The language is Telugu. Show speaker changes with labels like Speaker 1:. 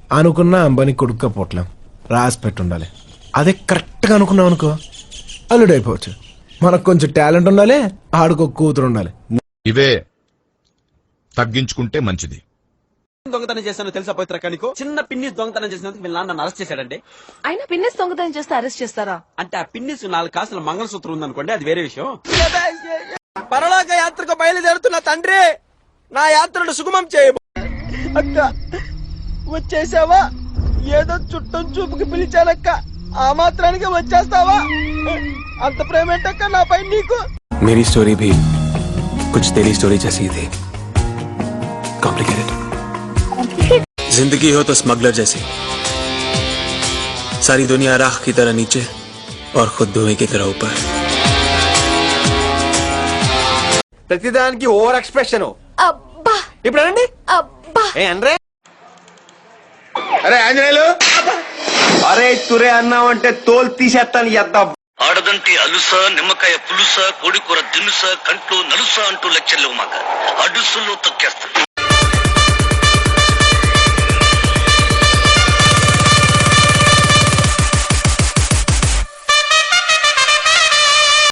Speaker 1: అనుకున్నా అంబానీ కొడుక్క పొట్లం రాసి పెట్టుండాలి. అదే కరెక్ట్ గా అనుకున్నాం అనుకో అల్లుడైపోవచ్చు. మనకు కొంచెం టాలెంట్ ఉండాలి, ఆడుకో కూతురు ఉండాలి.
Speaker 2: ఇవే తగ్గించుకుంటే మంచిది.
Speaker 3: దొంగతనం చేశాను తెలుసా పవిత్రక్క నీకు? చిన్న పిన్నిస్ దొంగతనం చేసినందుకు వీళ్ళ నాన్న అరెస్ట్ చేశాడండి.
Speaker 4: అయినా పిన్నిస్ దొంగతనం చేస్తే అరెస్ట్ చేస్తారా?
Speaker 3: అంటే ఆ పిన్నిస్ 4 కాసుల మంగళసూత్రం ఉందనుకోండి, అది వేరే విషయం. పరలోక యాత్రకు బయలుదేరుతున్న తండ్రి, నా యాత్రను సుగమం చేయము. అక్క వచ్చేసావా? ఏదో చుట్టం చూపుకి పిలిచానక్క, ఆ మాత్రానికి వచ్చేస్తావా? అంత ప్రేమేంటక్క నాపై నీకు?
Speaker 5: मेरी स्टोरी भी कुछ तेरी स्टोरी जैसी थी, कॉम्प्लिकेटेड। जिंदगी हो तो स्मगलर जैसी, सारी दुनिया राख की तरह नीचे और खुद धुएं की तरह ऊपर।
Speaker 3: ప్రతిదానికి ఓవర్ ఎక్స్ప్రెషన్.
Speaker 4: అబ్బా
Speaker 3: ఇప్పుడు అనండి.
Speaker 4: అబ్బా
Speaker 3: ఏ అనరే?
Speaker 6: అరే ఆంజనేయులు, అరే తురే అన్నావంటే తోలు తీసేస్తాను. ఎద్దాం
Speaker 7: ఆడదంటే అలుస, నిమ్మకాయ పులుస, కోడికూర దినుస, కంట్లో నలుస అంటూ లెక్చర్లు మాక అడుసుల్లో తొక్కేస్తా.